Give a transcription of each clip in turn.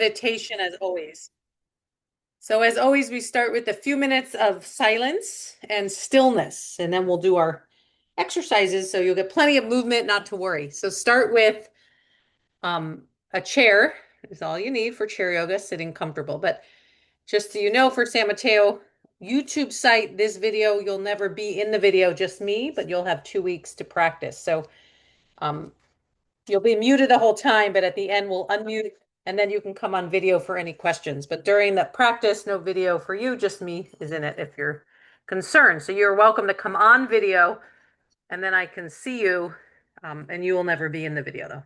meditation as always. So as always, we start with a few minutes of silence and stillness, and then we'll do our exercises. So you'll get plenty of movement, not to worry. So start with a chair is all you need for chair yoga, sitting comfortable. But just so you know, for San Mateo YouTube site, this video, you'll never be in the video, just me, but you'll have 2 weeks to practice. So um, you'll be muted the whole time, but at the end we'll unmute and then you can come on video for any questions. But during the practice, no video for you, just me is in it if you're concerned. So you're welcome to come on video and then I can see you and you will never be in the video though.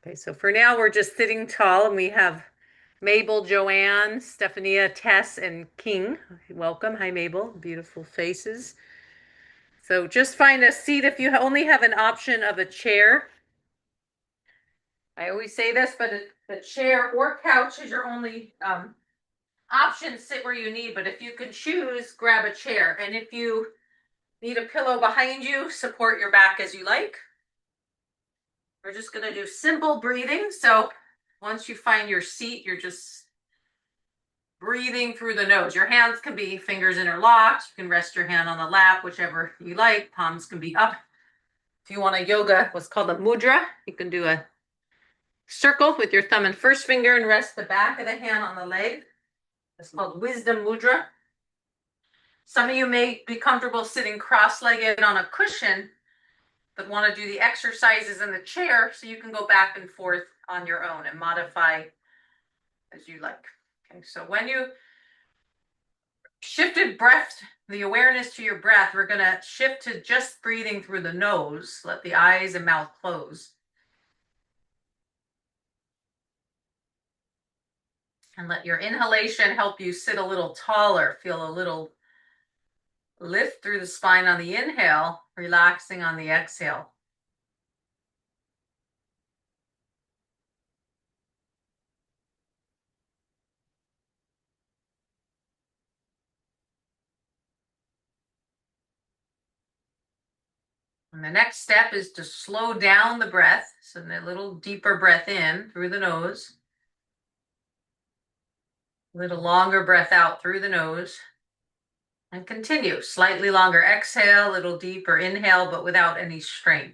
Okay, so for now we're just sitting tall and we have Mabel, Joanne, Stephania, Tess, and King. Welcome. Hi, Mabel. Beautiful faces. So just find a seat if you only have an option of a chair. I always say this, but a chair or couch is your only option. Sit where you need, but if you can choose, grab a chair. And if you need a pillow behind you, support your back as you like. We're just going to do simple breathing. So once you find your seat, you're just breathing through the nose. Your hands can be fingers interlocked. You can rest your hand on the lap, whichever you like. Palms can be up. If you want a yoga, what's called a mudra, you can do a circle with your thumb and first finger and rest the back of the hand on the leg. It's called wisdom mudra. Some of you may be comfortable sitting cross-legged on a cushion, but want to do the exercises in the chair, so you can go back and forth on your own and modify as you like. Okay, so when you shifted breath, the awareness to your breath, we're going to shift to just breathing through the nose. Let the eyes and mouth close. And let your inhalation help you sit a little taller, feel a little lift through the spine on the inhale, relaxing on the exhale. And the next step is to slow down the breath. So a little deeper breath in through the nose. A little longer breath out through the nose. And continue. Slightly longer exhale, a little deeper inhale, but without any strain.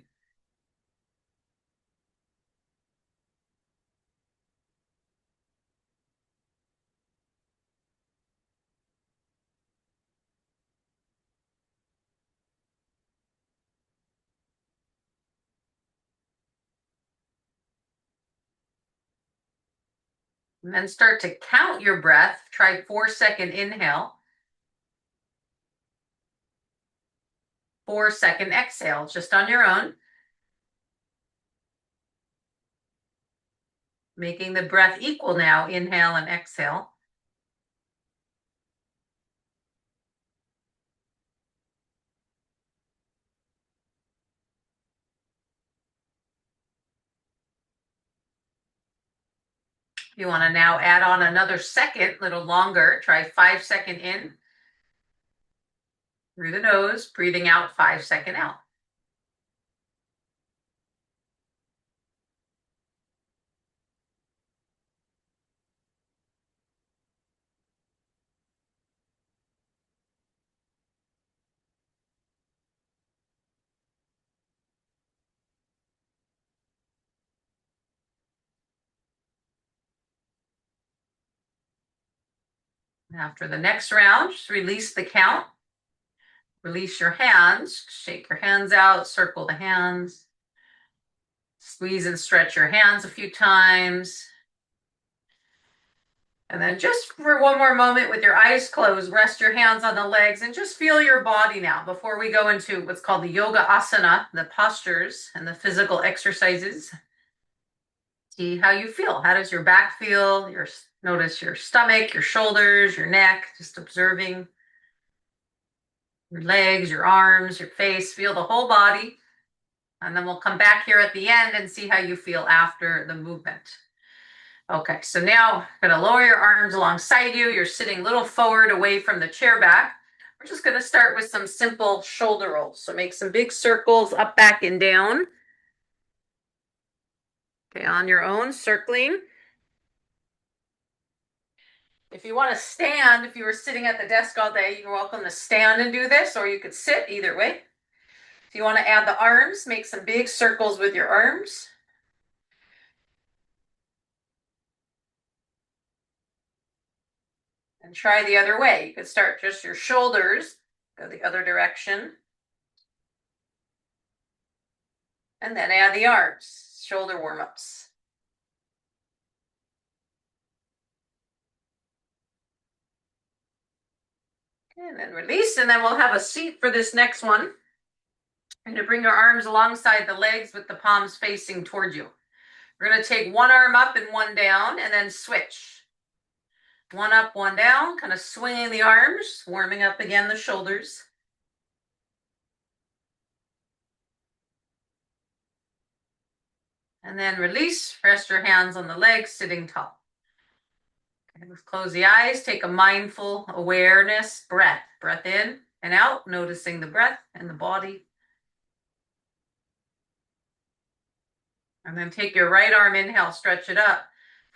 And then start to count your breath. Try 4-second inhale. 4-second exhale, just on your own. Making the breath equal now, inhale and exhale. You want to now add on another second, a little longer. Try 5-second in through the nose, breathing out 5-second out. After the next round, just release the count. Release your hands, shake your hands out, circle the hands. Squeeze and stretch your hands a few times. And then just for one more moment with your eyes closed, rest your hands on the legs and just feel your body now before we go into what's called the yoga asana, the postures and the physical exercises. See how you feel. How does your back feel? Notice your stomach, your shoulders, your neck, just observing your legs, your arms, your face. Feel the whole body. And then we'll come back here at the end and see how you feel after the movement. Okay, so now I'm going to lower your arms alongside you. You're sitting a little forward away from the chair back. We're just going to start with some simple shoulder rolls. So make some big circles up, back, and down. Okay, on your own, circling. If you want to stand, if you were sitting at the desk all day, you're welcome to stand and do this, or you could sit, either way. If you want to add the arms, make some big circles with your arms. And try the other way. You could start just your shoulders, go the other direction. And then add the arms, shoulder warm-ups. And then release, and then we'll have a seat for this next one. And to bring your arms alongside the legs with the palms facing toward you. We're going to take one arm up and one down, and then switch. One up, one down, kind of swinging the arms, warming up again the shoulders. And then release, rest your hands on the legs, sitting tall. Okay, let's close the eyes, take a mindful awareness breath. Breath in and out, noticing the breath and the body. And then take your right arm, inhale, stretch it up.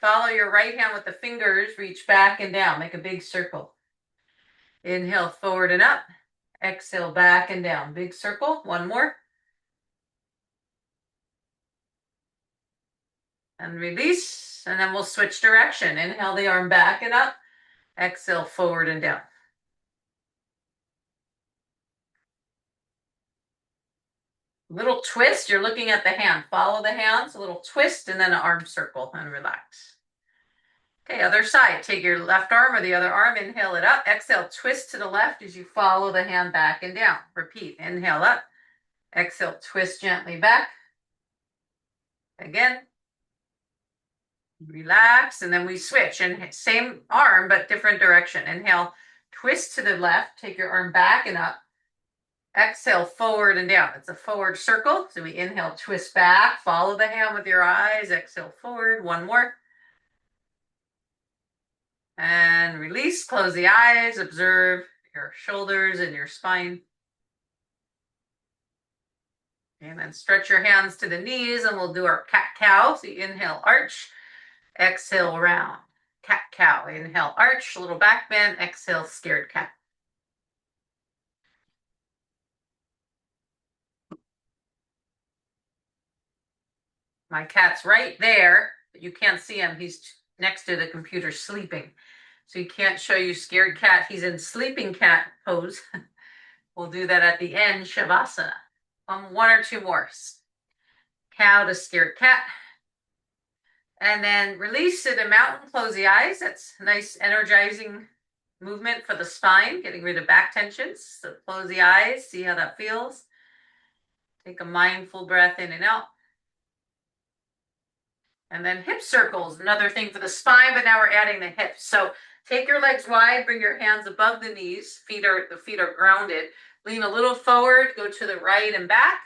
Follow your right hand with the fingers, reach back and down, make a big circle. Inhale, forward and up. Exhale, back and down, big circle. One more. And release, and then we'll switch direction. Inhale the arm back and up. Exhale, forward and down. Little twist, you're looking at the hand. Follow the hands, a little twist, and then an arm circle, and relax. Okay, other side. Take your left arm or the other arm, inhale it up. Exhale, twist to the left as you follow the hand back and down. Repeat, inhale up. Exhale, twist gently back. Again. Relax, and then we switch. And same arm, but different direction. Inhale, twist to the left. Take your arm back and up. Exhale, forward and down. It's a forward circle. So we inhale, twist back, follow the hand with your eyes. Exhale, forward. One more. And release, close the eyes, observe your shoulders and your spine. And then stretch your hands to the knees, and we'll do our cat-cow. So you inhale, arch. Exhale, round. Cat-cow. Inhale, arch, a little back bend. Exhale, scared cat. My cat's right there, but you can't see him. He's next to the computer sleeping. So he can't show you scared cat. He's in sleeping cat pose. We'll do that at the end, Shavasana. One or two more. Cow to scared cat. And then release to the mountain, close the eyes. That's a nice energizing movement for the spine, getting rid of back tensions. So close the eyes, see how that feels. Take a mindful breath in and out. And then hip circles, another thing for the spine, but now we're adding the hips. So take your legs wide, bring your hands above the knees. The feet are grounded. Lean a little forward, go to the right and back,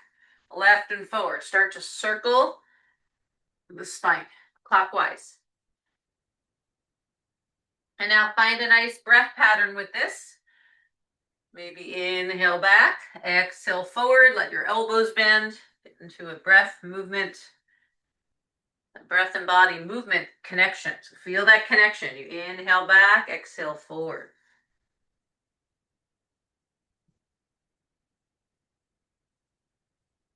left and forward. Start to circle the spine clockwise. And now find a nice breath pattern with this. Maybe inhale back, exhale forward, let your elbows bend, get into a breath movement. Breath and body movement connection. So feel that connection. You inhale back, exhale forward.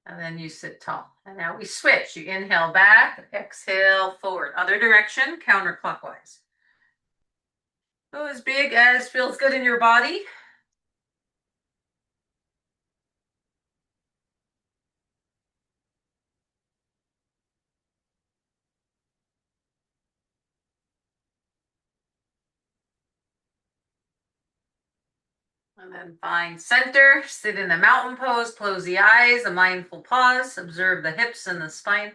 And then you sit tall. And now we switch. You inhale back, exhale forward. Other direction, counterclockwise. Go as big as feels good in your body. And then find center, sit in the mountain pose, close the eyes, a mindful pause, observe the hips and the spine.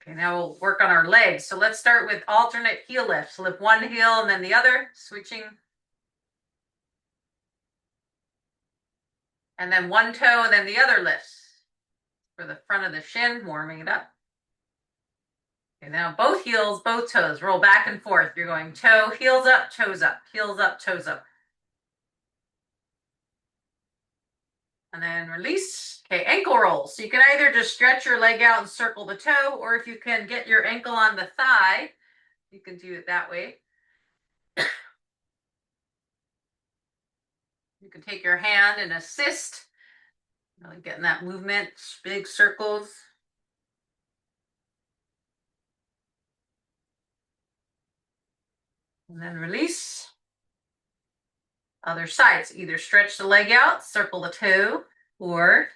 Okay, now we'll work on our legs. So let's start with alternate heel lifts. Lift one heel and then the other, switching. And then one toe and then the other lifts. For the front of the shin, warming it up. Okay, now both heels, both toes, roll back and forth. You're going toe, heels up, toes up, heels up, toes up. And then release. Okay, ankle rolls. So you can either just stretch your leg out and circle the toe, or if you can get your ankle on the thigh, you can do it that way. You can take your hand and assist, really getting that movement, big circles. And then release. Other sides, either stretch the leg out, circle the toe, or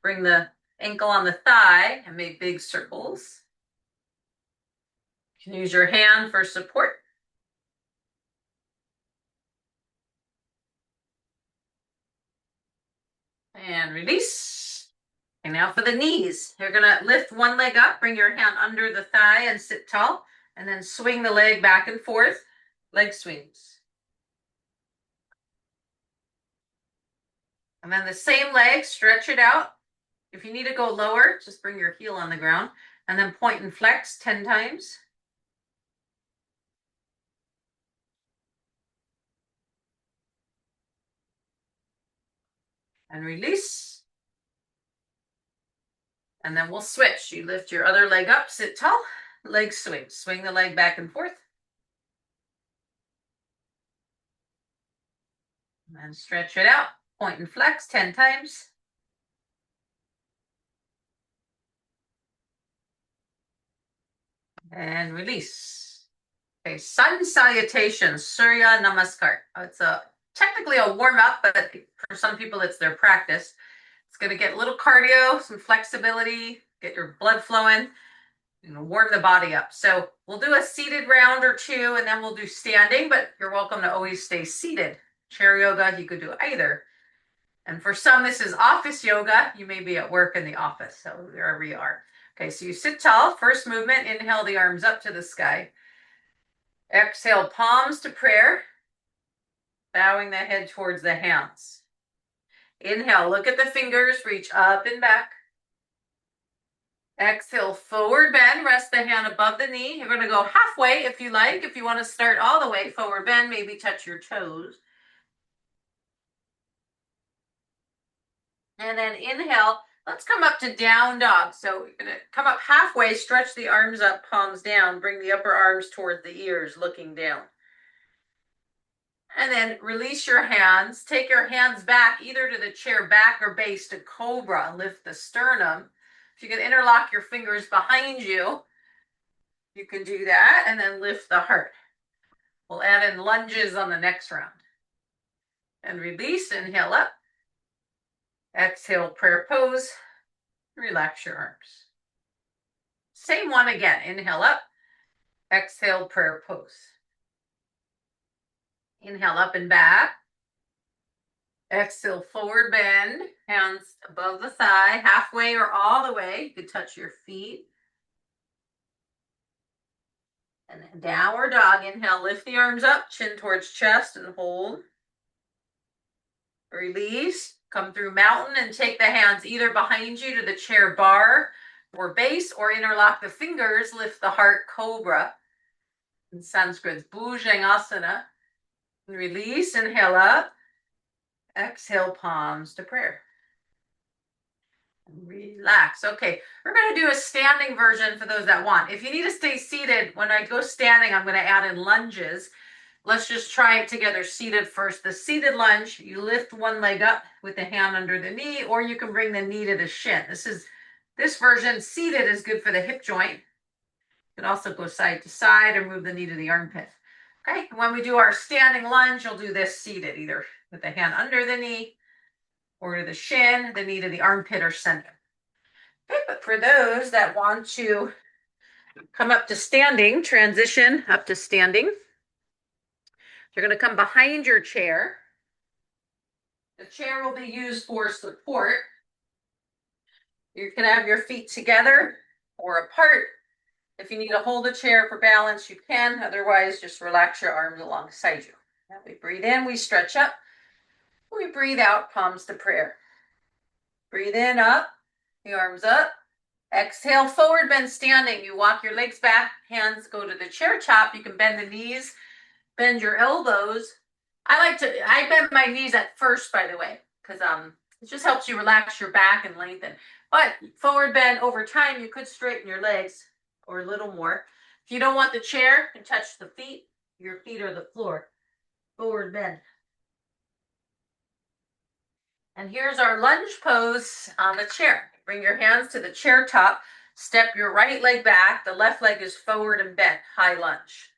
bring the ankle on the thigh and make big circles. You can use your hand for support. And release. And now for the knees. You're going to lift one leg up, bring your hand under the thigh and sit tall, and then swing the leg back and forth. Leg swings. And then the same leg, stretch it out. If you need to go lower, just bring your heel on the ground, and then point and flex 10 times. And release. And then we'll switch. You lift your other leg up, sit tall, leg swing. Swing the leg back and forth. And stretch it out. Point and flex 10 times. And release. Okay, sun salutation, Surya Namaskar. It's technically a warm-up, but for some people it's their practice. It's going to get a little cardio, some flexibility, get your blood flowing, warm the body up. So we'll do a seated round or two, and then we'll do standing, but you're welcome to always stay seated. Chair yoga, you could do either. And for some, this is office yoga. You may be at work in the office, so wherever you are. Okay, so you sit tall. First movement, inhale the arms up to the sky. Exhale, palms to prayer. Bowing the head towards the hands. Inhale, look at the fingers, reach up and back. Exhale, forward bend, rest the hand above the knee. You're going to go halfway if you like. If you want to start all the way, forward bend, maybe touch your toes. And then inhale, let's come up to down dog. So you're going to come up halfway, stretch the arms up, palms down, bring the upper arms towards the ears, looking down. And then release your hands. Take your hands back either to the chair back or base to cobra. Lift the sternum. If you can interlock your fingers behind you, you can do that. And then lift the heart. We'll add in lunges on the next round. And release. Inhale up. Exhale, prayer pose. Relax your arms. Same one again. Inhale up. Exhale, prayer pose. Inhale up and back. Exhale, forward bend. Hands above the thigh, halfway or all the way. You could touch your feet. And then downward dog. Inhale, lift the arms up, chin towards chest and hold. Release. Come through mountain and take the hands either behind you to the chair bar or base, or interlock the fingers, lift the heart, cobra. In Sanskrit, it's Bhujangasana. Release, inhale up. Exhale, palms to prayer. Relax. Okay, we're going to do a standing version for those that want. If you need to stay seated, when I go standing, I'm going to add in lunges. Let's just try it together. Seated first. The seated lunge, you lift one leg up with the hand under the knee, or you can bring the knee to the shin. This version, seated, is good for the hip joint. You can also go side to side or move the knee to the armpit. Okay, when we do our standing lunge, you'll do this seated, either with the hand under the knee or to the shin, the knee to the armpit or center. Okay, but for those that want to come up to standing, transition up to standing, you're going to come behind your chair. The chair will be used for support. You can have your feet together or apart. If you need to hold a chair for balance, you can. Otherwise, just relax your arms alongside you. Now we breathe in, we stretch up. We breathe out, palms to prayer. Breathe in, up, the arms up. Exhale, forward bend standing. You walk your legs back, hands go to the chair top. You can bend the knees, bend your elbows. I bend my knees at first, by the way, because It just helps you relax your back and lengthen. But forward bend over time, you could straighten your legs or a little more. If you don't want the chair, you can touch the feet, your feet or the floor. Forward bend. And here's our lunge pose on the chair. Bring your hands to the chair top. Step your right leg back. The left leg is forward and bent, high lunge.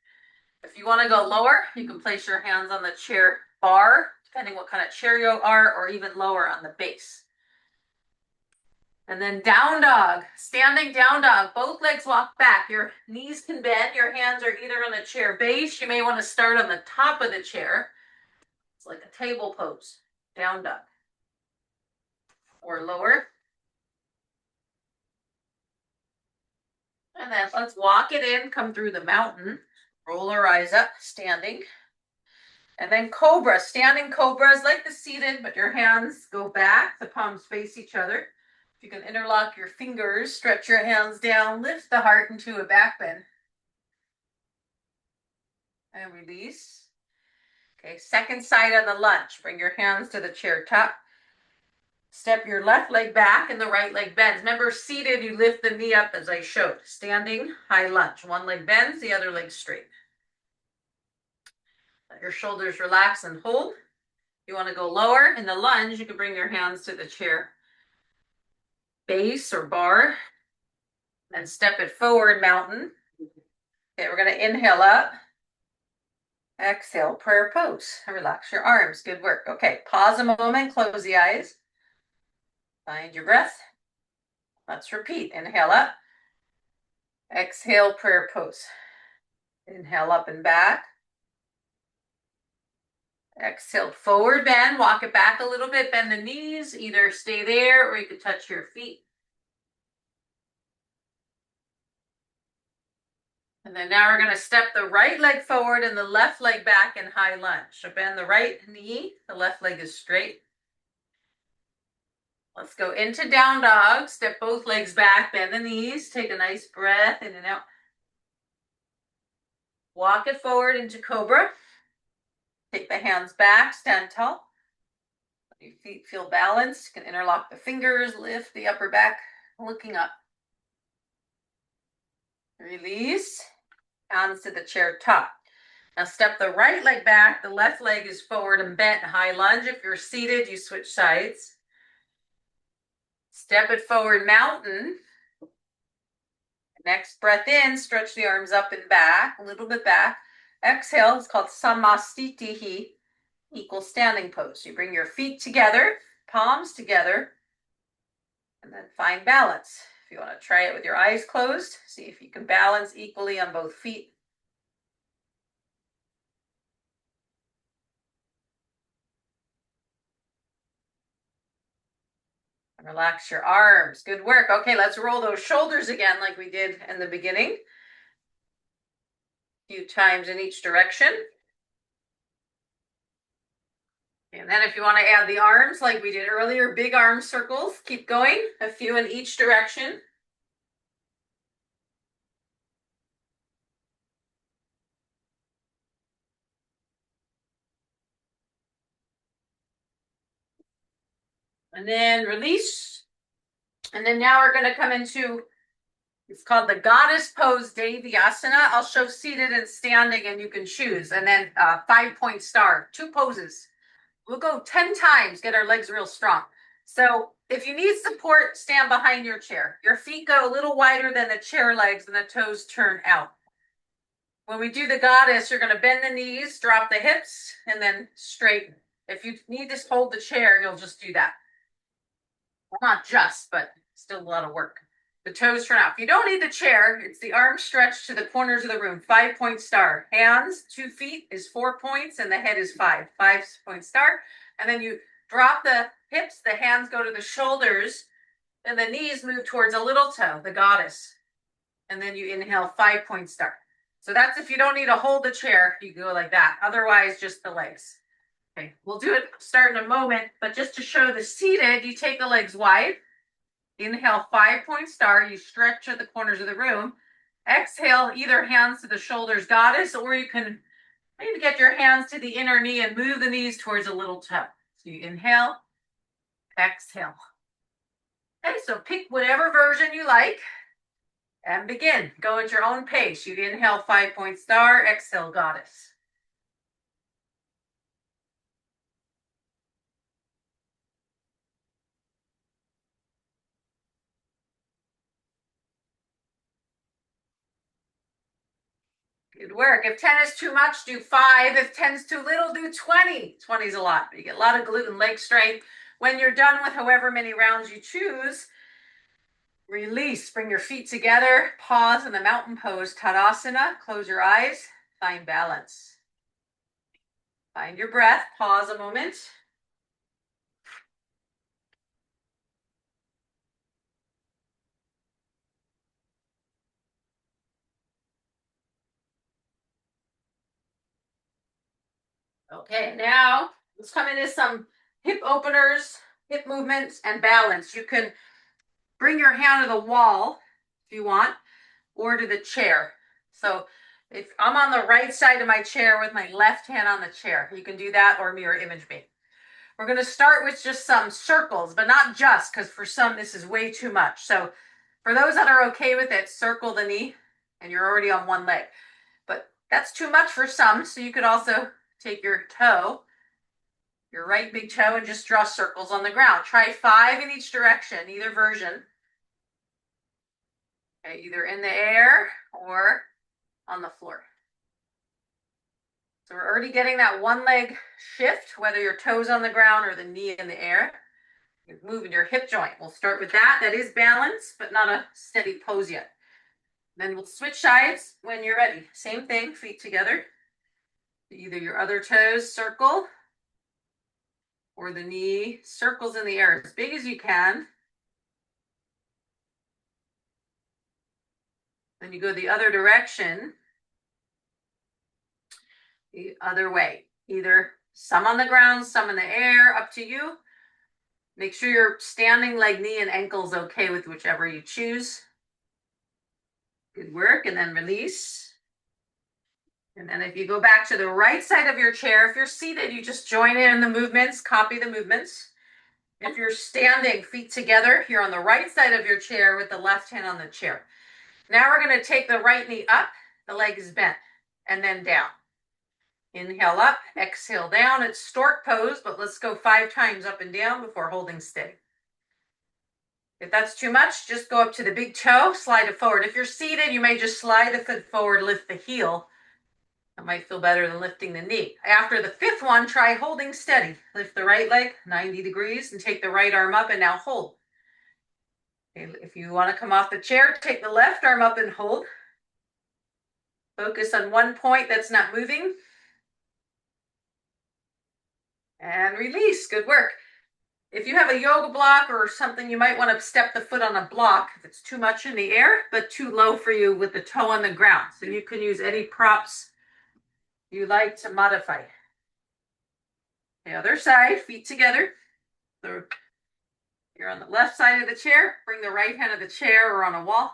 If you want to go lower, you can place your hands on the chair bar, depending what kind of chair you are, or even lower on the base. And then down dog, standing down dog. Both legs walk back. Your knees can bend. Your hands are either on the chair base. You may want to start on the top of the chair. It's like a table pose, down dog. Or lower. And then let's walk it in, come through the mountain. Roll our eyes up, standing. And then cobra, standing cobra is like the seated, but your hands go back, the palms face each other. You can interlock your fingers, stretch your hands down, lift the heart into a back bend. And release. Okay, second side on the lunge. Bring your hands to the chair top. Step your left leg back and the right leg bends. Remember, seated, you lift the knee up as I showed. Standing, high lunge. One leg bends, the other leg straight. Let your shoulders relax and hold. If you want to go lower in the lunge, you can bring your hands to the chair base or bar. Then step it forward, mountain. Okay, we're going to inhale up. Exhale, prayer pose. Relax your arms. Good work. Okay, pause a moment, close the eyes. Find your breath. Let's repeat. Inhale up. Exhale, prayer pose. Inhale up and back. Exhale, forward bend. Walk it back a little bit. Bend the knees. Either stay there or you could touch your feet. And then now we're going to step the right leg forward and the left leg back in high lunge. So bend the right knee. The left leg is straight. Let's go into down dog. Step both legs back. Bend the knees. Take a nice breath in and out. Walk it forward into cobra. Take the hands back. Stand tall. Let your feet feel balanced. You can interlock the fingers. Lift the upper back. Looking up. Release. Hands to the chair top. Now step the right leg back. The left leg is forward and bent, high lunge. If you're seated, you switch sides. Step it forward, mountain. Next breath in, stretch the arms up and back, a little bit back. Exhale, it's called samastitihi, equal standing pose. You bring your feet together, palms together, and then find balance. If you want to try it with your eyes closed, see if you can balance equally on both feet. And relax your arms. Good work. Okay, let's roll those shoulders again like we did in the beginning. A few times in each direction. And then if you want to add the arms like we did earlier, big arm circles, keep going, a few in each direction. And then release. And then now we're going to come into, it's called the goddess pose, Devyasana. I'll show seated and standing and you can choose. And then 5-point star, 2 poses. We'll go 10 times, get our legs real strong. So if you need support, stand behind your chair. Your feet go a little wider than the chair legs and the toes turn out. When we do the goddess, you're going to bend the knees, drop the hips, and then straighten. If you need to hold the chair, you'll just do that. Well, not just, but still a lot of work. The toes turn out. If you don't need the chair, it's the arms stretched to the corners of the room. 5-point star. Hands, 2 feet is 4 points, and the head is 5. 5-point star. And then you drop the hips, the hands go to the shoulders, and the knees move towards a little toe, the goddess. And then you inhale, 5-point star. So that's if you don't need to hold the chair, you go like that. Otherwise, just the legs. Okay, we'll do it, start in a moment, but just to show the seated, you take the legs wide. Inhale, 5-point star. You stretch at the corners of the room. Exhale, either hands to the shoulders, goddess, or you can maybe get your hands to the inner knee and move the knees towards a little toe. So you inhale, exhale. Okay, so pick whatever version you like and begin. Go at your own pace. You inhale 5-point star, exhale goddess. Good work. If 10 is too much, do 5. If 10 is too little, do 20. 20 is a lot. You get a lot of glute and leg strength. When you're done with however many rounds you choose, release. Bring your feet together. Pause in the mountain pose, Tadasana. Close your eyes. Find balance. Find your breath. Pause a moment. Okay, now let's come into some hip openers, hip movements, and balance. You can bring your hand to the wall if you want, or to the chair. So if I'm on the right side of my chair with my left hand on the chair, you can do that or mirror image me. We're going to start with just some circles, but not just, because for some this is way too much. So for those that are okay with it, circle the knee, and you're already on one leg. But that's too much for some, so you could also take your toe, your right big toe, and just draw circles on the ground. Try 5 in each direction, either version. Okay, either in the air or on the floor. So we're already getting that one leg shift, whether your toes on the ground or the knee in the air. You're moving your hip joint. We'll start with that. That is balance, but not a steady pose yet. Then we'll switch sides when you're ready. Same thing, feet together. Either your other toes circle or the knee circles in the air as big as you can. Then you go the other direction, the other way. Either some on the ground, some in the air, up to you. Make sure your standing leg, knee, and ankle is okay with whichever you choose. Good work, and then release. And then if you go back to the right side of your chair, if you're seated, you just join in the movements, copy the movements. If you're standing, feet together, you're on the right side of your chair with the left hand on the chair. Now we're going to take the right knee up, the leg is bent, and then down. Inhale up, exhale down. It's stork pose, but let's go 5 times up and down before holding steady. If that's too much, just go up to the big toe, slide it forward. If you're seated, you may just slide the foot forward, lift the heel. That might feel better than lifting the knee. After the 5th one, try holding steady. Lift the right leg 90 degrees and take the right arm up and now hold. Okay, if you want to come off the chair, take the left arm up and hold. Focus on one point that's not moving. And release. Good work. If you have a yoga block or something, you might want to step the foot on a block if it's too much in the air, but too low for you with the toe on the ground. So you can use any props you like to modify. The other side, feet together. So you're on the left side of the chair. Bring the right hand of the chair or on a wall.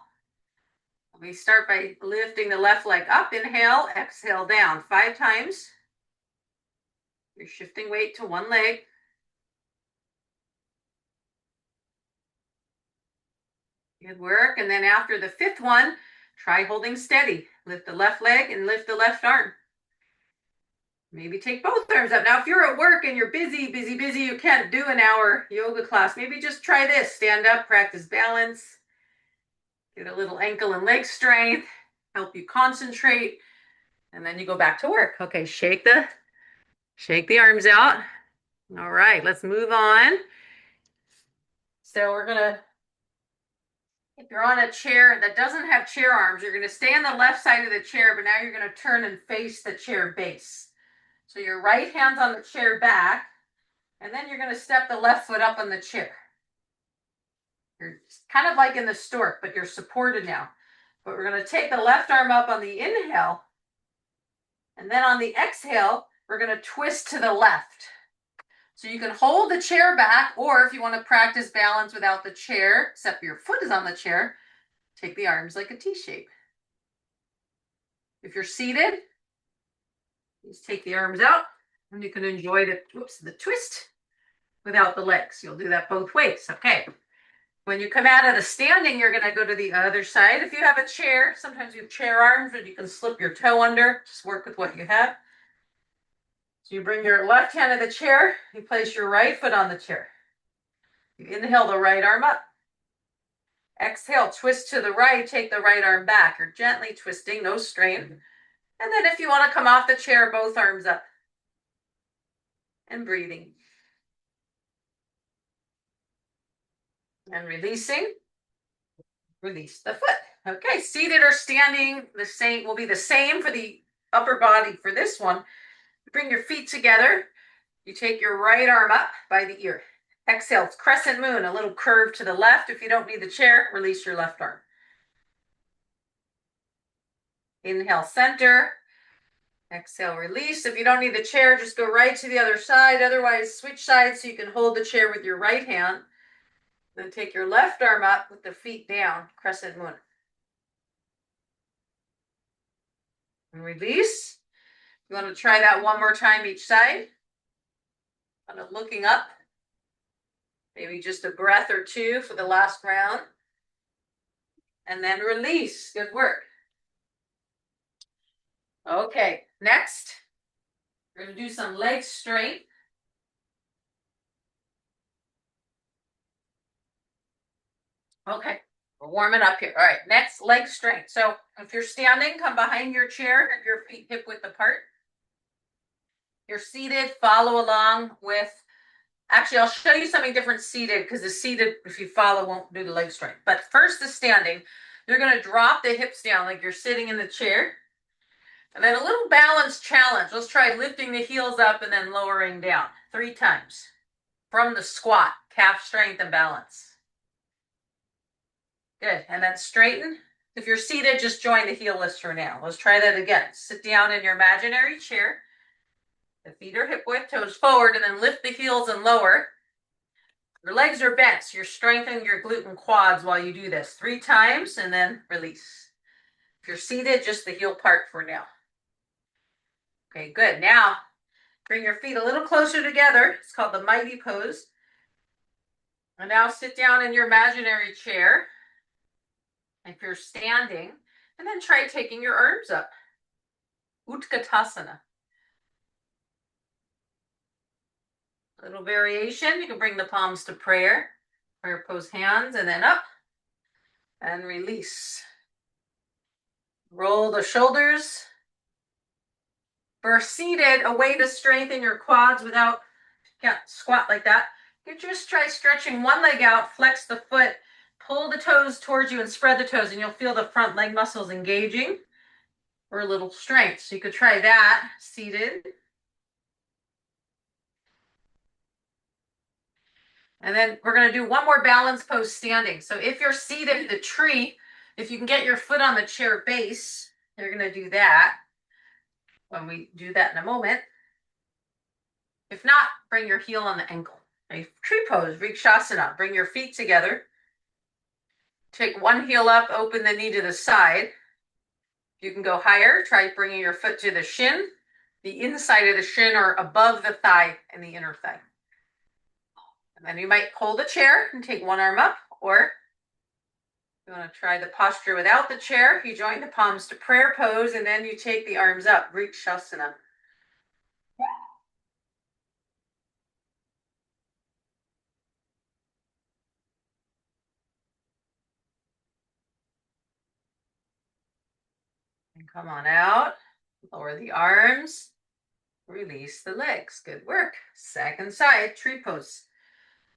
We start by lifting the left leg up. Inhale, exhale down 5 times. You're shifting weight to one leg. Good work. And then after the 5th one, try holding steady. Lift the left leg and lift the left arm. Maybe take both arms up. Now, if you're at work and you're busy, you can't do an hour yoga class. Maybe just try this. Stand up, practice balance. Get a little ankle and leg strength. Help you concentrate. And then you go back to work. Okay, shake the arms out. All right, let's move on. So we're gonna, if you're on a chair that doesn't have chair arms, you're gonna stay on the left side of the chair, but now you're gonna turn and face the chair base. So your right hand's on the chair back, and then you're gonna step the left foot up on the chair. You're kind of like in the stork, but you're supported now. But we're gonna take the left arm up on the inhale, and then on the exhale, we're gonna twist to the left. So you can hold the chair back, or if you want to practice balance without the chair, except your foot is on the chair, take the arms like a T shape. If you're seated, just take the arms out, and you can enjoy the twist without the legs. You'll do that both ways. Okay. When you come out of the standing, you're going to go to the other side. If you have a chair, sometimes you have chair arms, but you can slip your toe under. Just work with what you have. So you bring your left hand to the chair. You place your right foot on the chair. You inhale the right arm up. Exhale, twist to the right, take the right arm back. You're gently twisting, no strain. And then if you want to come off the chair, both arms up. And breathing. And releasing. Release the foot. Okay, seated or standing, the same will be the same for the upper body for this one. Bring your feet together. You take your right arm up by the ear. Exhale, it's crescent moon, a little curve to the left. If you don't need the chair, release your left arm. Inhale, center. Exhale, release. If you don't need the chair, just go right to the other side. Otherwise, switch sides so you can hold the chair with your right hand. Then take your left arm up with the feet down, crescent moon. And release. You want to try that one more time each side. Kind of looking up. Maybe just a breath or two for the last round. And then release. Good work. Okay, next, we're going to do some leg strength. Okay, we're warming up here. All right, next, leg strength. So if you're standing, come behind your chair, your feet hip width apart. You're seated, follow along with, actually, I'll show you something different seated, because the seated, if you follow, won't do the leg strength. But first, the standing, you're going to drop the hips down like you're sitting in the chair. And then a little balance challenge. Let's try lifting the heels up and then lowering down 3 times. From the squat, calf strength and balance. Good, and then straighten. If you're seated, just join the heel lifts for now. Let's try that again. Sit down in your imaginary chair. The feet are hip width, toes forward, and then lift the heels and lower. Your legs are bent, so you're strengthening your glute and quads while you do this. 3 times, and then release. If you're seated, just the heel part for now. Okay, good. Now, bring your feet a little closer together. It's called the mighty pose. And now sit down in your imaginary chair. If you're standing, and then try taking your arms up. Utkatasana. A little variation. You can bring the palms to prayer. Prayer pose hands, and then up. And release. Roll the shoulders. For seated, a way to strengthen your quads without, you can't squat like that. You just try stretching one leg out, flex the foot, pull the toes towards you and spread the toes, and you'll feel the front leg muscles engaging for a little strength. So you could try that seated. And then we're going to do one more balance pose standing. So if you're seated in the tree, if you can get your foot on the chair base, you're going to do that. When we do that in a moment. If not, bring your heel on the ankle. Okay. Tree pose, Vrikshasana. Bring your feet together. Take one heel up, open the knee to the side. You can go higher. Try bringing your foot to the shin, the inside of the shin, or above the thigh and the inner thigh. And then you might hold a chair and take one arm up, or you want to try the posture without the chair. You join the palms to prayer pose, and then you take the arms up, Vrikshasana. And come on out, lower the arms, release the legs. Good work. Second side, tree pose.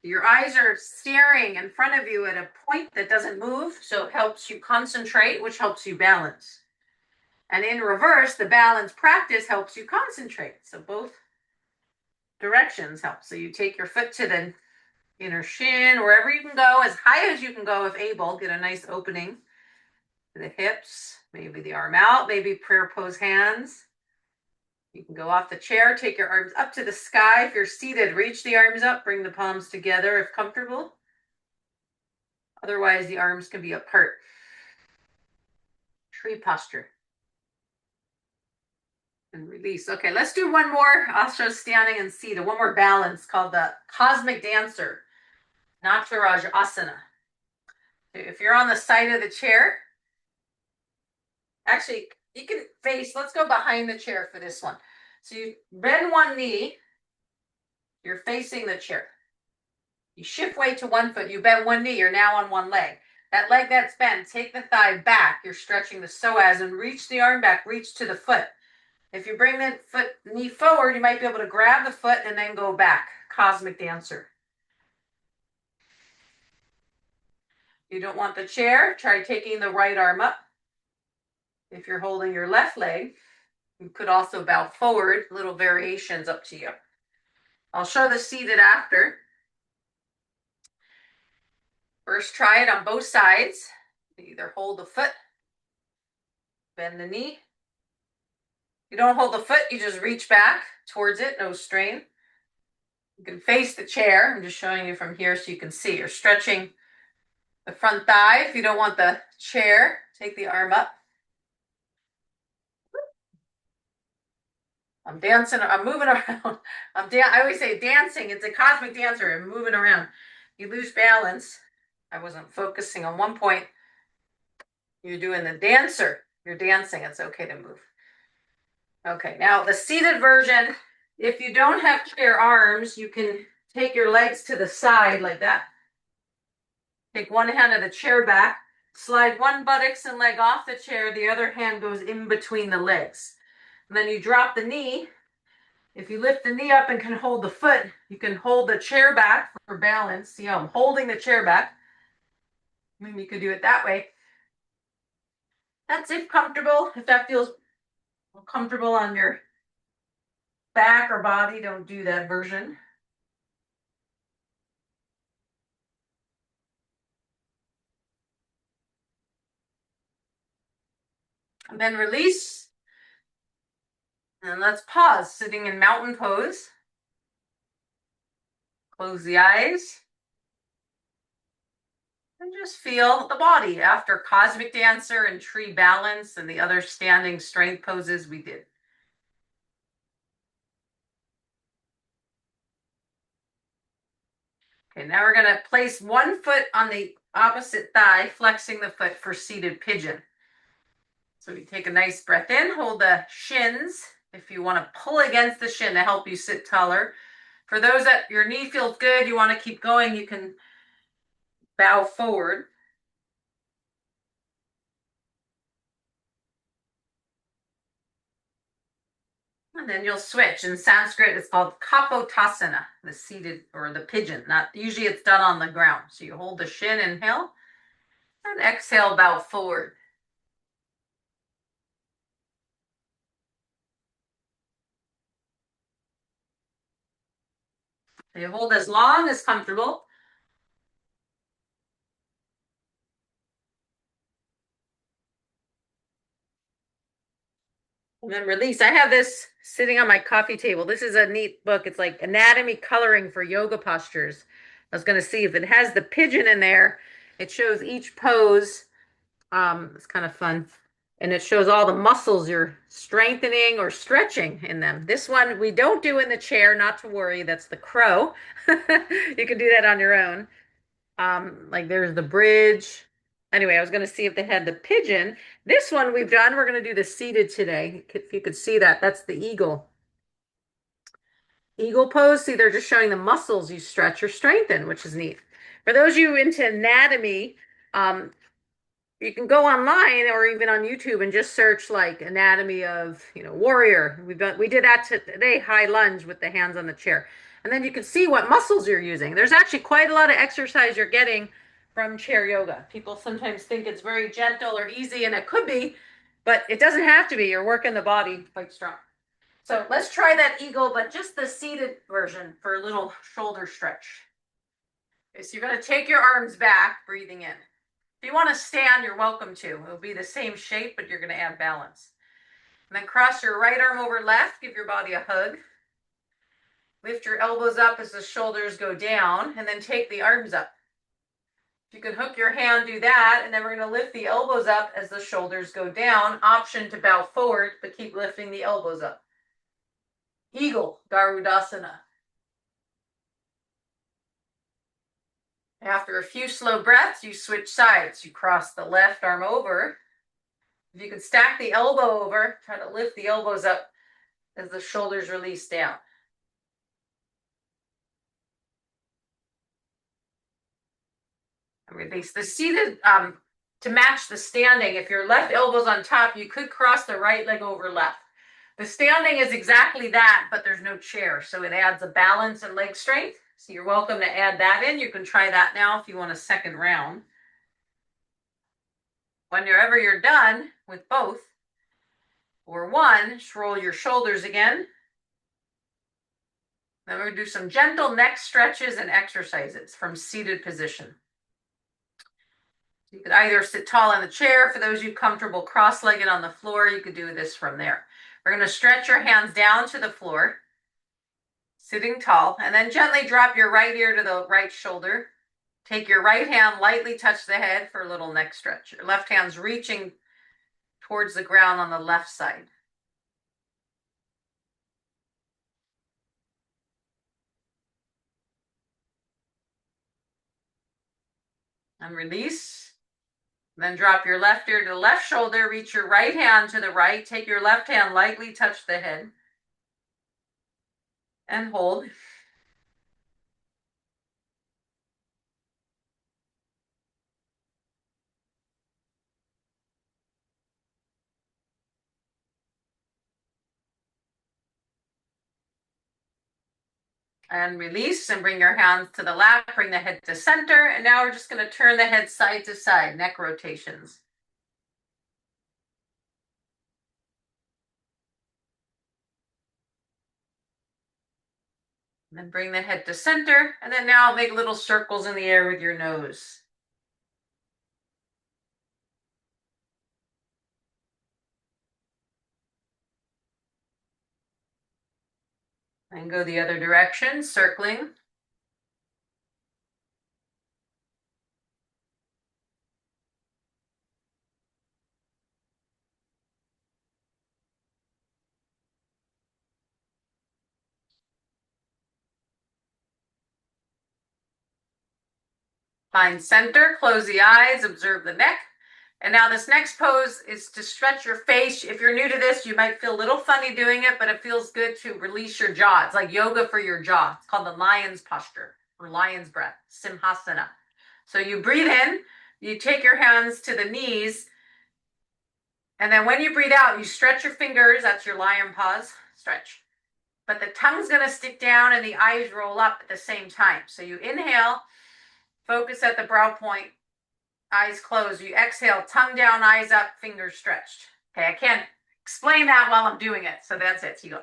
Your eyes are staring in front of you at a point that doesn't move, so it helps you concentrate, which helps you balance. And in reverse, the balance practice helps you concentrate. So both directions help. So you take your foot to the inner shin, wherever you can go, as high as you can go if able. Get a nice opening to the hips, maybe the arm out, maybe prayer pose hands. You can go off the chair, take your arms up to the sky. If you're seated, reach the arms up, bring the palms together if comfortable. Otherwise, the arms can be apart. Tree posture. And release. Okay, let's do one more. I'll show standing and seated. One more balance called the Cosmic Dancer, Nataraj Asana. If you're on the side of the chair, actually, you can face, let's go behind the chair for this one. So you bend one knee, you're facing the chair. You shift weight to one foot, you bend one knee, you're now on one leg. That leg that's bent, take the thigh back, you're stretching the psoas, and reach the arm back, reach to the foot. If you bring the knee forward, you might be able to grab the foot and then go back. Cosmic Dancer. You don't want the chair, try taking the right arm up. If you're holding your left leg, you could also bow forward, little variations up to you. I'll show the seated after. First, try it on both sides. Either hold the foot, bend the knee. You don't hold the foot, you just reach back towards it, no strain. You can face the chair. I'm just showing you from here so you can see. You're stretching the front thigh. If you don't want the chair, take the arm up. I'm dancing, I'm moving around. I always say dancing, it's a cosmic dancer. I'm moving around. You lose balance. I wasn't focusing on one point. You're doing the dancer. You're dancing. It's okay to move. Okay, now the seated version, if you don't have chair arms, you can take your legs to the side like that. Take one hand of the chair back, slide one buttocks and leg off the chair, the other hand goes in between the legs. And then you drop the knee. If you lift the knee up and can hold the foot, you can hold the chair back for balance. See how I'm holding the chair back? Maybe you could do it that way. That's if comfortable. If that feels comfortable on your back or body, don't do that version. And then release. And let's pause, sitting in mountain pose. Close the eyes. And just feel the body after Cosmic Dancer and Tree Balance and the other standing strength poses we did. Okay, now we're going to place one foot on the opposite thigh, flexing the foot for seated pigeon. So we take a nice breath in, hold the shins. If you want to pull against the shin to help you sit taller. For those that your knee feels good, you want to keep going, you can bow forward. And then you'll switch. In Sanskrit, it's called Kapotasana, the seated or the pigeon. Not usually it's done on the ground. So you hold the shin, inhale, and exhale, bow forward. So you hold as long as comfortable. And then release. I have this sitting on my coffee table. This is a neat book. It's like anatomy coloring for yoga postures. I was going to see if it has the pigeon in there. It shows each pose. It's kind of fun. And it shows all the muscles you're strengthening or stretching in them. This one we don't do in the chair, not to worry. That's the crow. You can do that on your own. Like there's the bridge. Anyway, I was going to see if they had the pigeon. This one we've done, we're going to do the seated today. If you could see that, that's the eagle. Eagle pose, see, they're just showing the muscles you stretch or strengthen, which is neat. For those of you into anatomy, you can go online or even on YouTube and just search like anatomy of, warrior. We did that today, high lunge with the hands on the chair. And then you can see what muscles you're using. There's actually quite a lot of exercise you're getting from chair yoga. People sometimes think it's very gentle or easy, and it could be, but it doesn't have to be. You're working the body quite strong. So let's try that eagle, but just the seated version for a little shoulder stretch. Okay, so you're going to take your arms back, breathing in. If you want to stand, you're welcome to. It'll be the same shape, but you're going to add balance. And then cross your right arm over left. Give your body a hug. Lift your elbows up as the shoulders go down, and then take the arms up. You can hook your hand, do that, and then we're going to lift the elbows up as the shoulders go down. Option to bow forward, but keep lifting the elbows up. Eagle, Garudasana. After a few slow breaths, you switch sides. You cross the left arm over. If you can stack the elbow over, try to lift the elbows up as the shoulders release down. And release. The seated, to match the standing, if your left elbow's on top, you could cross the right leg over left. The standing is exactly that, but there's no chair, so it adds a balance and leg strength. So you're welcome to add that in. You can try that now if you want a second round. Whenever you're done with both, or one, just roll your shoulders again. Then we're going to do some gentle neck stretches and exercises from seated position. You could either sit tall in the chair. For those of you comfortable cross-legged on the floor, you could do this from there. We're going to stretch your hands down to the floor, sitting tall, and then gently drop your right ear to the right shoulder. Take your right hand, lightly touch the head for a little neck stretch. Your left hand's reaching towards the ground on the left side. And release. Then drop your left ear to the left shoulder, reach your right hand to the right, take your left hand, lightly touch the head, and hold. And release, and bring your hands to the lap, bring the head to center, and now we're just going to turn the head side to side, neck rotations. And then bring the head to center, and then now make little circles in the air with your nose. And go the other direction, circling. Find center, close the eyes, observe the neck. And now this next pose is to stretch your face. If you're new to this, you might feel a little funny doing it, but it feels good to release your jaw. It's like yoga for your jaw. It's called the lion's posture or lion's breath, simhasana. So you breathe in, you take your hands to the knees, and then when you breathe out, you stretch your fingers. That's your lion pause, stretch. But the tongue's going to stick down and the eyes roll up at the same time. So you inhale, focus at the brow point, eyes closed. You exhale, tongue down, eyes up, fingers stretched. Okay, I can't explain that while I'm doing it. So that's it. So you go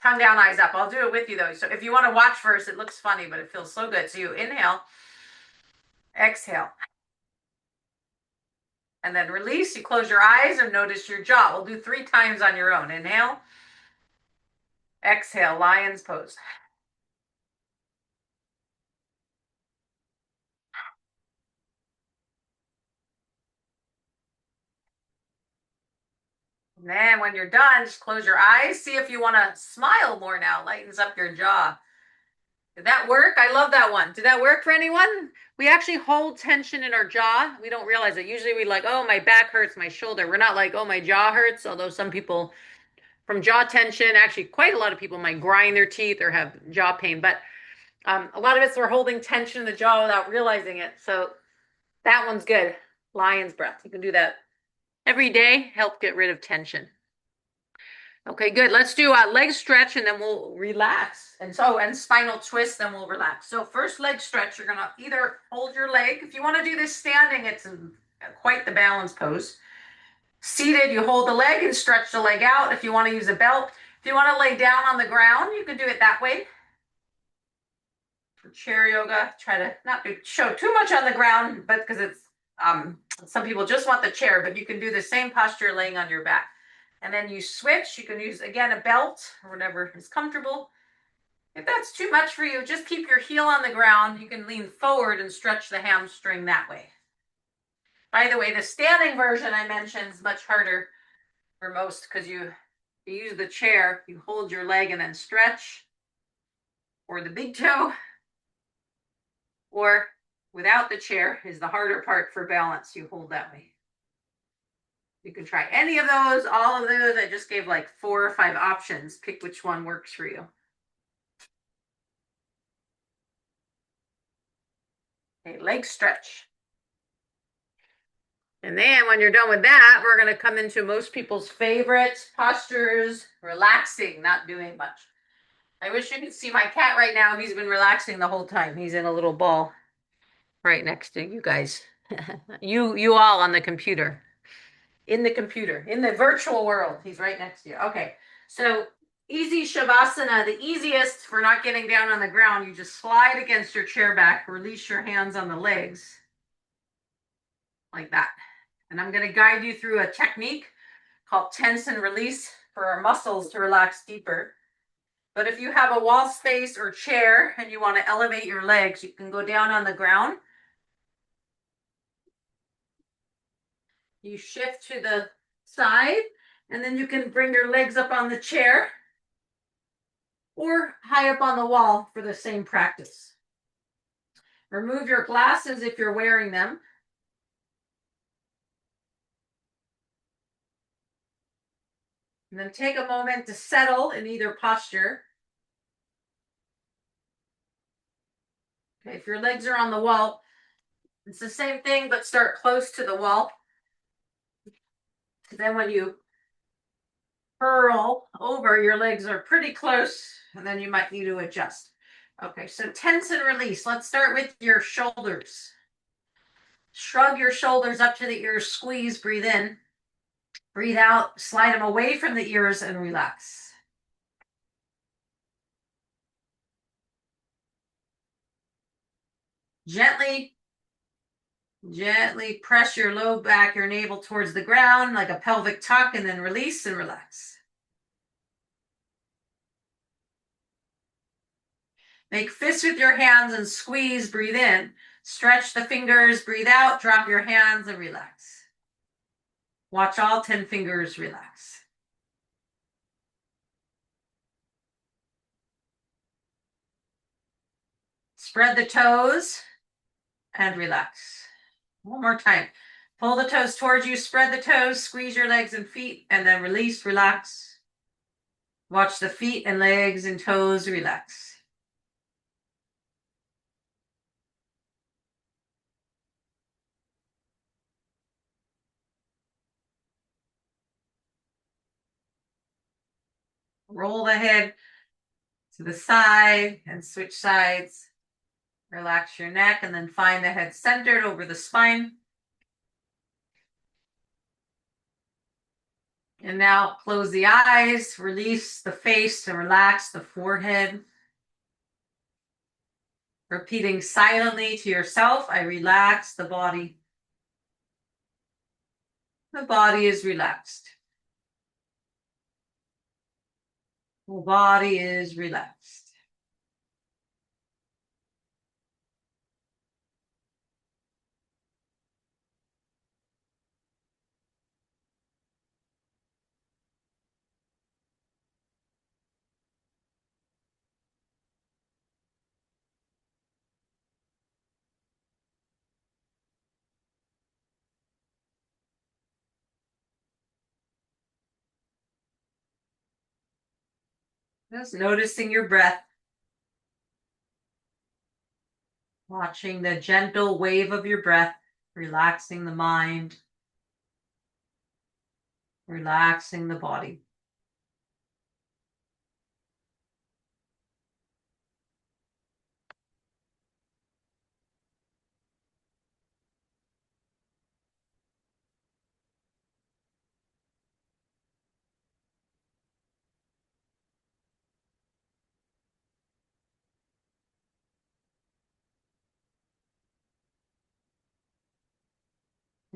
tongue down, eyes up. I'll do it with you though. So if you want to watch first, it looks funny, but it feels so good. So you inhale, exhale, and then release. You close your eyes and notice your jaw. We'll do 3 times on your own. Inhale, exhale, lion's pose. And then when you're done, just close your eyes. See if you want to smile more now. Lightens up your jaw. Did that work? I love that one. Did that work for anyone? We actually hold tension in our jaw. We don't realize it. Usually we like, oh, my back hurts, my shoulder. We're not like, oh, my jaw hurts. Although some people from jaw tension, actually quite a lot of people might grind their teeth or have jaw pain. But a lot of us are holding tension in the jaw without realizing it. So that one's good. Lion's breath. You can do that every day. Help get rid of tension. Okay, good. Let's do a leg stretch and then we'll relax. And spinal twist, then we'll relax. So first leg stretch, you're gonna either hold your leg. If you want to do this standing, it's quite the balance pose. Seated, you hold the leg and stretch the leg out. If you want to use a belt, if you want to lay down on the ground, you can do it that way. For chair yoga, try to not show too much on the ground, but because it's some people just want the chair, but you can do the same posture laying on your back. And then you switch. You can use, again, a belt or whatever is comfortable. If that's too much for you, just keep your heel on the ground. You can lean forward and stretch the hamstring that way. By the way, the standing version I mentioned is much harder for most because you use the chair, you hold your leg and then stretch, or the big toe, or without the chair is the harder part for balance. You hold that way. You can try any of those, all of those. I just gave like 4 or 5 options. Pick which one works for you. Okay, leg stretch. And then when you're done with that, we're going to come into most people's favorite postures, relaxing, not doing much. I wish you could see my cat right now. He's been relaxing the whole time. He's in a little ball right next to you guys. You all on the computer. In the virtual world. He's right next to you. Okay. So easy Shavasana, the easiest for not getting down on the ground. You just slide against your chair back, release your hands on the legs like that. And I'm going to guide you through a technique called tense and release for our muscles to relax deeper. But if you have a wall space or chair and you want to elevate your legs, you can go down on the ground. You shift to the side, and then you can bring your legs up on the chair or high up on the wall for the same practice. Remove your glasses if you're wearing them. And then take a moment to settle in either posture. Okay, if your legs are on the wall, it's the same thing, but start close to the wall. And then when you curl over, your legs are pretty close, and then you might need to adjust. Okay, so tense and release. Let's start with your shoulders. Shrug your shoulders up to the ears, squeeze, breathe in. Breathe out, slide them away from the ears and relax. Gently press your low back, your navel towards the ground like a pelvic tuck, and then release and relax. Make fists with your hands and squeeze, breathe in. Stretch the fingers, breathe out, drop your hands and relax. Watch all 10 fingers relax. Spread the toes and relax. One more time. Pull the toes towards you, spread the toes, squeeze your legs and feet, and then release, relax. Watch the feet and legs and toes relax. Roll the head to the side and switch sides. Relax your neck and then find the head centered over the spine. And now close the eyes, release the face and relax the forehead. Repeating silently to yourself, I relax the body. The body is relaxed. The body is relaxed. Just noticing your breath. Watching the gentle wave of your breath, relaxing the mind, relaxing the body.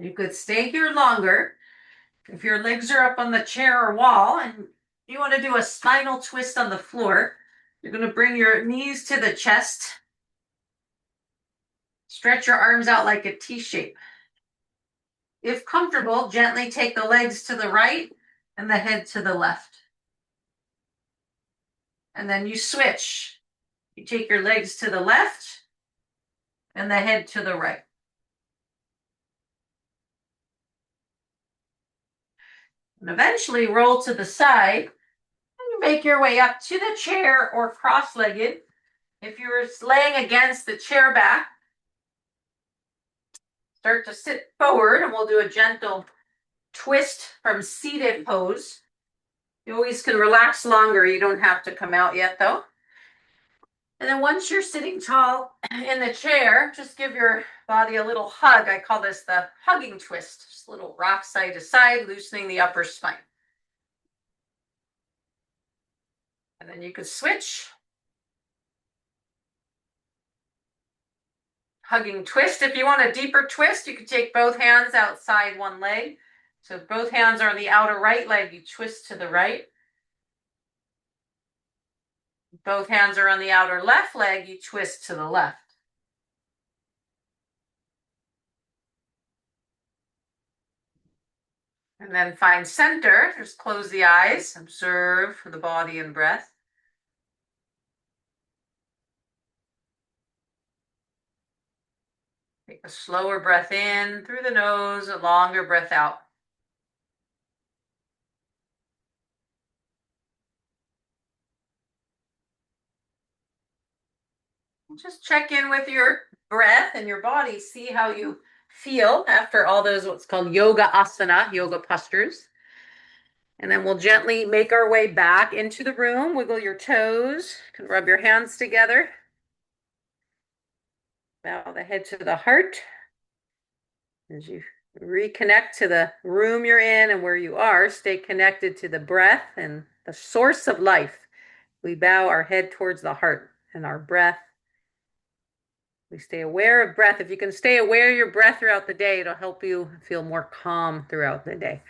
You could stay here longer if your legs are up on the chair or wall and you want to do a spinal twist on the floor. You're going to bring your knees to the chest. Stretch your arms out like a T shape. If comfortable, gently take the legs to the right and the head to the left. And then you switch. You take your legs to the left and the head to the right. And eventually roll to the side and you make your way up to the chair or cross-legged. If you're laying against the chair back, start to sit forward and we'll do a gentle twist from seated pose. You always can relax longer. You don't have to come out yet though. And then once you're sitting tall in the chair, just give your body a little hug. I call this the hugging twist. Just a little rock side to side, loosening the upper spine. And then you could switch. Hugging twist. If you want a deeper twist, you could take both hands outside one leg. So if both hands are on the outer right leg, you twist to the right. Both hands are on the outer left leg, you twist to the left. And then find center. Just close the eyes, observe the body and breath. Take a slower breath in through the nose, a longer breath out. Just check in with your breath and your body. See how you feel after all those what's called yoga asana, yoga postures. And then we'll gently make our way back into the room. Wiggle your toes. You can rub your hands together. Bow the head to the heart. As you reconnect to the room you're in and where you are, stay connected to the breath and the source of life. We bow our head towards the heart and our breath. We stay aware of breath. If you can stay aware of your breath throughout the day, it'll help you feel more calm throughout the day.